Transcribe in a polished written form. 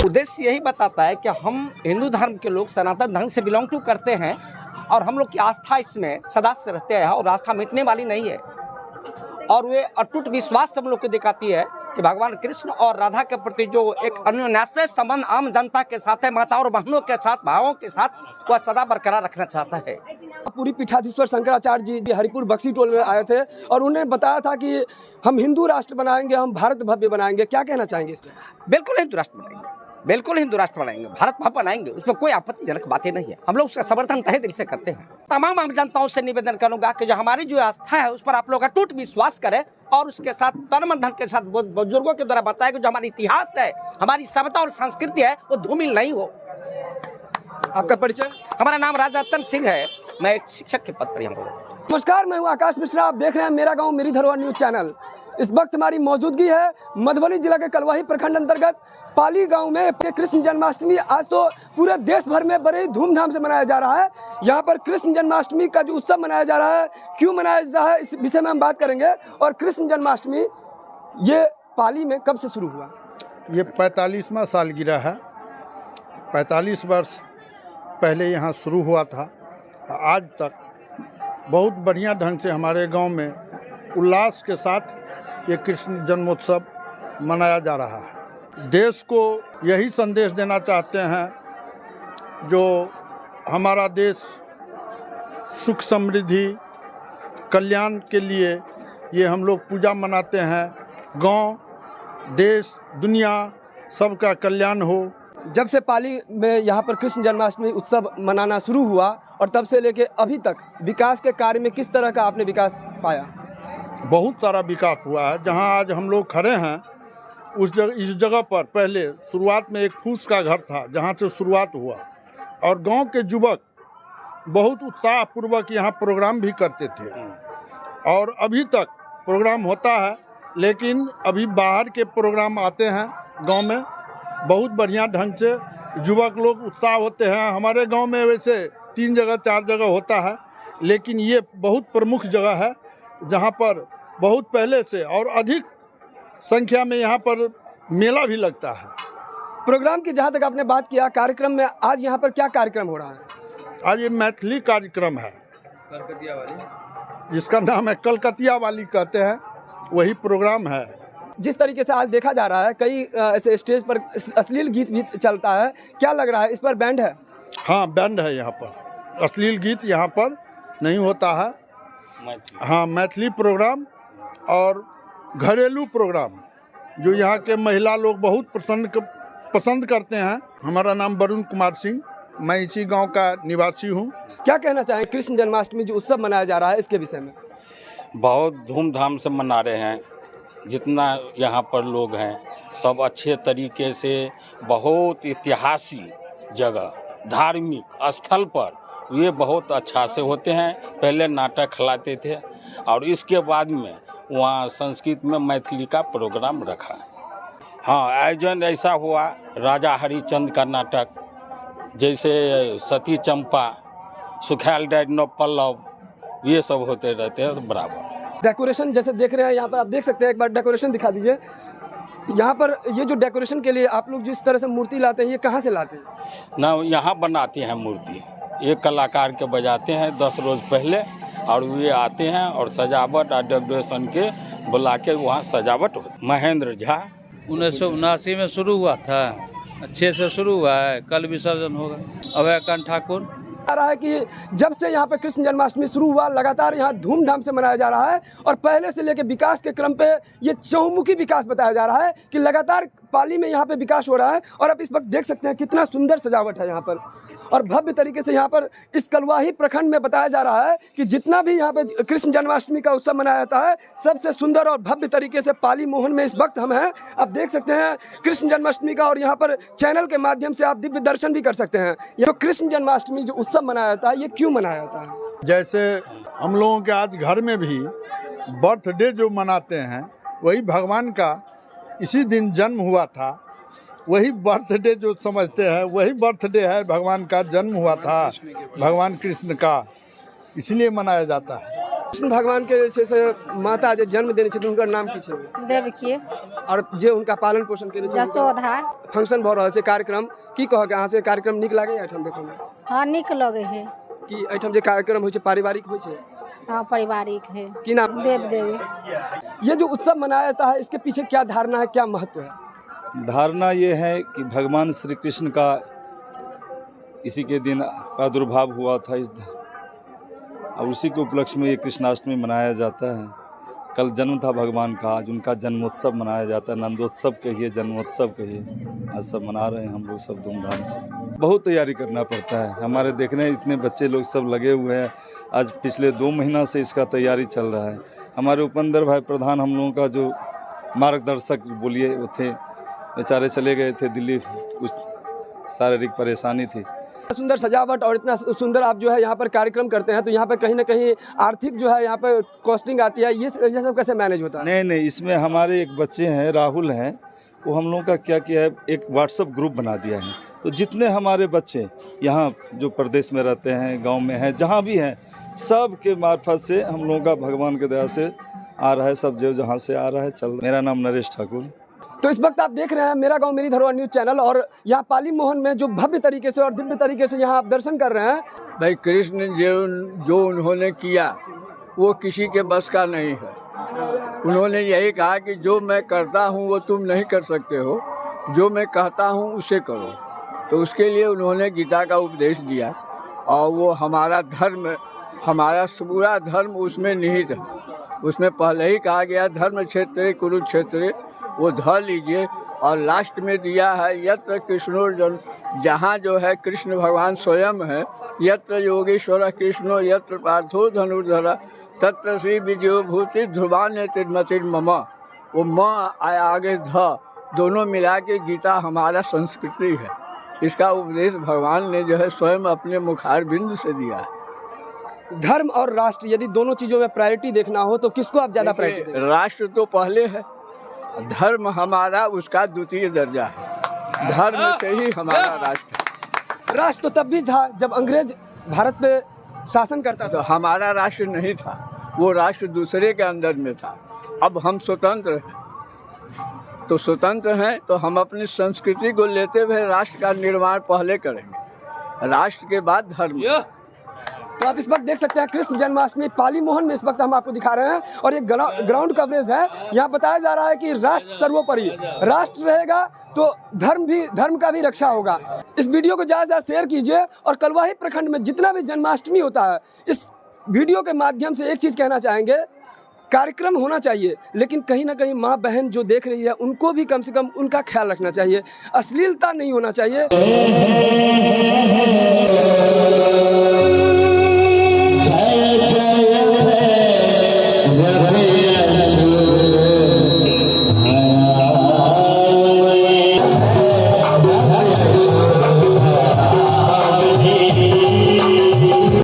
उद्देश्य यही बताता है कि हम हिंदू धर्म के लोग सनातन धर्म से बिलोंग टू करते हैं और हम लोग की आस्था इसमें सदा से रहते हैं और आस्था मिटने वाली नहीं है। और वे अटूट विश्वास हम लोग को दिखाती है कि भगवान कृष्ण और राधा के प्रति जो एक अन्योन्याश्रय संबंध आम जनता के साथ है, माता और बहनों के साथ, भावों के साथ, वह सदा बरकरार रखना चाहता है। पूरी पीठाधीश्वर शंकराचार्य जी हरिपुर बक्सी टोल में आए थे और उन्होंने बताया था कि हम हिंदू राष्ट्र बनाएंगे, हम भारत भव्य बनाएंगे। क्या कहना चाहेंगे इसमें? बिल्कुल हिंदू राष्ट्र बनाएंगे, बिल्कुल हिंदू राष्ट्र बनाएंगे, भारत भव्य बनाएंगे, उसमें कोई आपत्तिजनक बातें नहीं है। हम लोग उसका समर्थन तहे दिल से करते हैं। तमाम आम जनताओं से निवेदन करूंगा कि जो हमारी जो आस्था है उस पर आप लोग अटूट विश्वास करें और उसके साथ तन मन धन के साथ बुजुर्गों के द्वारा बताया कि जो हमारा इतिहास है, हमारी सभ्यता और संस्कृति है, वो धूमिल नहीं हो। आपका परिचय? हमारा नाम राजा रतन सिंह है, मैं एक शिक्षक के पद पर यहाँ हूँ। नमस्कार, मैं हूँ आकाश मिश्रा। आप देख रहे हैं मेरा गाँव मेरी धरोहर न्यूज चैनल। इस वक्त हमारी मौजूदगी है मधुबनी जिला के कलवाही प्रखंड अंतर्गत पाली गांव में। कृष्ण जन्माष्टमी आज तो पूरे देश भर में बड़े धूमधाम से मनाया जा रहा है। यहाँ पर कृष्ण जन्माष्टमी का जो उत्सव मनाया जा रहा है, क्यों मनाया जा रहा है, इस विषय में हम बात करेंगे। और कृष्ण जन्माष्टमी ये पाली में कब से शुरू हुआ? ये 45वां सालगिरह है। 45 वर्ष पहले यहाँ शुरू हुआ था। आज तक बहुत बढ़िया ढंग से हमारे गांव में उल्लास के साथ ये कृष्ण जन्मोत्सव मनाया जा रहा है। देश को यही संदेश देना चाहते हैं जो हमारा देश सुख समृद्धि कल्याण के लिए ये हम लोग पूजा मनाते हैं। गांव, देश, दुनिया सबका कल्याण हो। जब से पाली में यहाँ पर कृष्ण जन्माष्टमी उत्सव मनाना शुरू हुआ और तब से लेके अभी तक विकास के कार्य में किस तरह का आपने विकास पाया? बहुत सारा विकास हुआ है। जहाँ आज हम लोग खड़े हैं इस जगह पर पहले शुरुआत में एक फूस का घर था जहाँ से शुरुआत हुआ और गांव के युवक बहुत उत्साहपूर्वक यहाँ प्रोग्राम भी करते थे और अभी तक प्रोग्राम होता है। लेकिन अभी बाहर के प्रोग्राम आते हैं गांव में, बहुत बढ़िया ढंग से युवक लोग उत्साह होते हैं। हमारे गांव में वैसे 3 जगह 4 जगह होता है, लेकिन ये बहुत प्रमुख जगह है जहाँ पर बहुत पहले से और अधिक संख्या में यहाँ पर मेला भी लगता है। प्रोग्राम की जहाँ तक आपने बात किया, कार्यक्रम में आज यहाँ पर क्या कार्यक्रम हो रहा है? आज ये मैथिली कार्यक्रम है, कलकतिया वाली, जिसका नाम है कलकतिया वाली कहते हैं, वही प्रोग्राम है। जिस तरीके से आज देखा जा रहा है कई ऐसे स्टेज पर अश्लील गीत भी चलता है, क्या लग रहा है इस पर बैंड है? हाँ, बैंड है यहाँ पर। अश्लील गीत यहाँ पर नहीं होता है। हाँ, मैथिली प्रोग्राम और घरेलू प्रोग्राम जो यहाँ के महिला लोग बहुत पसंद करते हैं। हमारा नाम वरुण कुमार सिंह, मैं इसी गांव का निवासी हूँ। क्या कहना चाहें कृष्ण जन्माष्टमी जो उत्सव मनाया जा रहा है इसके विषय में? बहुत धूमधाम से मना रहे हैं। जितना यहाँ पर लोग हैं सब अच्छे तरीके से, बहुत ऐतिहासिक जगह, धार्मिक स्थल पर ये बहुत अच्छा से होते हैं। पहले नाटक खिलाते थे और इसके बाद में वहाँ संस्कृत में मैथिली का प्रोग्राम रखा है। हाँ, आयोजन ऐसा हुआ, राजा हरिचंद का नाटक, जैसे सती चंपा, सुखैल डैडनो पल्लव, ये सब होते रहते हैं बराबर। डेकोरेशन जैसे देख रहे हैं यहाँ पर, आप देख सकते हैं, एक बार डेकोरेशन दिखा दीजिए। यहाँ पर ये जो डेकोरेशन के लिए आप लोग जिस तरह से मूर्ति लाते हैं, ये कहाँ से लाते हैं? ना, यहाँ बनाते हैं मूर्ति, एक कलाकार के बजाते हैं 10 रोज पहले और वे आते हैं और सजावट और डेकोरेशन के बुला के वहाँ सजावट होती। महेंद्र झा 1979 में शुरू हुआ था, अच्छे से शुरू हुआ है। कल विसर्जन होगा। अभय कांत ठाकुर। आ रहा है कि जब से यहाँ पे कृष्ण जन्माष्टमी शुरू हुआ लगातार यहाँ धूमधाम से मनाया जा रहा है और पहले से लेकर विकास के क्रम पे ये चहुमुखी विकास बताया जा रहा है कि लगातार पाली में यहाँ पे विकास हो रहा है। और आप इस वक्त देख सकते हैं कितना सुंदर सजावट है यहाँ पर, और भव्य तरीके से यहाँ पर इस कलवाही प्रखंड में बताया जा रहा है कि जितना भी यहाँ पे कृष्ण जन्माष्टमी का उत्सव मनाया जाता है, सबसे सुंदर और भव्य तरीके से पाली मोहन में इस वक्त हम हैं। आप देख सकते हैं कृष्ण जन्माष्टमी का, और यहाँ पर चैनल के माध्यम से आप दिव्य दर्शन भी कर सकते हैं। ये तो कृष्ण जन्माष्टमी जो उत्सव मनाया जाता है, ये क्यों मनाया जाता है? जैसे हम लोगों के आज घर में भी बर्थडे जो मनाते हैं, वही भगवान का इसी दिन जन्म हुआ था, वही बर्थडे जो समझते हैं वही बर्थडे है, भगवान का जन्म हुआ था भगवान कृष्ण का, इसलिए मनाया जाता है। कृष्ण भगवान के से माता जो जन्म देने छथिन उनका नाम की छै? देवकी। और जे उनका पालन पोषण केने छै जसोधा। फंक्शन भ रहल छै, कार्यक्रम की कहक अहाँ से कार्यक्रम नीक लागे एठम देखै में? हाँ, नीक लगे है कि एठम जे कार्यक्रम होइ छै पारिवारिक होइ छै? हाँ, पारिवारिक है। की नाम? देव देवी। ये जो उत्सव मनाया जाता है, इसके पीछे क्या धारणा है, क्या महत्व है? धारणा ये है कि भगवान श्री कृष्ण का इसी के दिन प्रादुर्भाव हुआ था और उसी के उपलक्ष्य में ये कृष्णाष्टमी मनाया जाता है। कल जन्म था भगवान का, आज उनका जन्मोत्सव मनाया जाता है, नंदोत्सव कहिए, जन्मोत्सव कहिए, आज सब मना रहे हैं हम लोग सब धूमधाम से। बहुत तैयारी करना पड़ता है, हमारे देखने इतने बच्चे लोग सब लगे हुए हैं। आज पिछले 2 महीना से इसका तैयारी चल रहा है। हमारे उपेंद्र भाई प्रधान हम लोगों का जो मार्गदर्शक बोलिए वो थे, बेचारे चले गए थे दिल्ली, कुछ शारीरिक परेशानी थी। सुंदर सजावट और इतना सुंदर आप जो है यहाँ पर कार्यक्रम करते हैं, तो यहाँ पर कहीं ना कहीं आर्थिक जो है यहाँ पर कॉस्टिंग आती है, ये सब कैसे मैनेज होता है? नहीं, इसमें हमारे एक बच्चे हैं, राहुल हैं, वो हम लोगों का क्या किया है, एक व्हाट्सएप ग्रुप बना दिया है। तो जितने हमारे बच्चे यहाँ जो प्रदेश में रहते हैं, गांव में हैं, जहाँ भी हैं, सब के मार्फत से हम लोगों का भगवान के दया से आ रहा है, सब जो जहाँ से आ रहा है चल। मेरा नाम नरेश ठाकुर। तो इस वक्त आप देख रहे हैं मेरा गांव मेरी धरोहर न्यूज़ चैनल, और यहाँ पाली मोहन में जो भव्य तरीके से और दिव्य तरीके से यहाँ आप दर्शन कर रहे हैं। भाई कृष्ण जो उन्होंने किया वो किसी के बस का नहीं है। उन्होंने यही कहा कि जो मैं करता हूँ वो तुम नहीं कर सकते हो, जो मैं कहता हूँ उसे करो। तो उसके लिए उन्होंने गीता का उपदेश दिया, और वो हमारा धर्म, हमारा पूरा धर्म उसमें निहित है। उसमें पहले ही कहा गया धर्म क्षेत्रे कुरुक्षेत्रे, वो धर लीजिए। और लास्ट में दिया है यत्र कृष्णोर्जन, जहाँ जो है कृष्ण भगवान स्वयं है, यत्र योगेश्वर कृष्णो यत्र पार्थो धनुर्धर तत्र श्री विजयो भूति ध्रुवान्य तिर्मतिर्मम। वो म आगे ध दोनों मिला के गीता हमारा संस्कृति है। इसका उपदेश भगवान ने जो है स्वयं अपने मुखार बिंदु से दिया है। धर्म और राष्ट्र, यदि दोनों चीज़ों में प्रायोरिटी देखना हो तो किसको आप ज़्यादा प्रायोरिटी देंगे? राष्ट्र तो पहले है, धर्म हमारा उसका द्वितीय दर्जा है। धर्म से ही हमारा राष्ट्र है। राष्ट्र तो तब भी था जब अंग्रेज भारत पे शासन करता तो था। हमारा राष्ट्र नहीं था, वो राष्ट्र दूसरे के अंदर में था। अब हम स्वतंत्र हैं, तो स्वतंत्र हैं तो हम अपनी संस्कृति को लेते हुए राष्ट्र का निर्माण पहले करेंगे, राष्ट्र के बाद धर्म। तो आप इस वक्त देख सकते हैं कृष्ण जन्माष्टमी पाली मोहन में इस वक्त हम आपको दिखा रहे हैं, और ये ग्राउंड कवरेज है। यहाँ बताया जा रहा है कि राष्ट्र सर्वोपरि, राष्ट्र रहेगा तो धर्म का भी रक्षा होगा। इस वीडियो को ज़्यादा से ज़्यादा शेयर कीजिए, और कलवाही प्रखंड में जितना भी जन्माष्टमी होता है, इस वीडियो के माध्यम से एक चीज़ कहना चाहेंगे, कार्यक्रम होना चाहिए, लेकिन कहीं ना कहीं माँ बहन जो देख रही है उनको भी कम से कम उनका ख्याल रखना चाहिए, अश्लीलता नहीं होना चाहिए।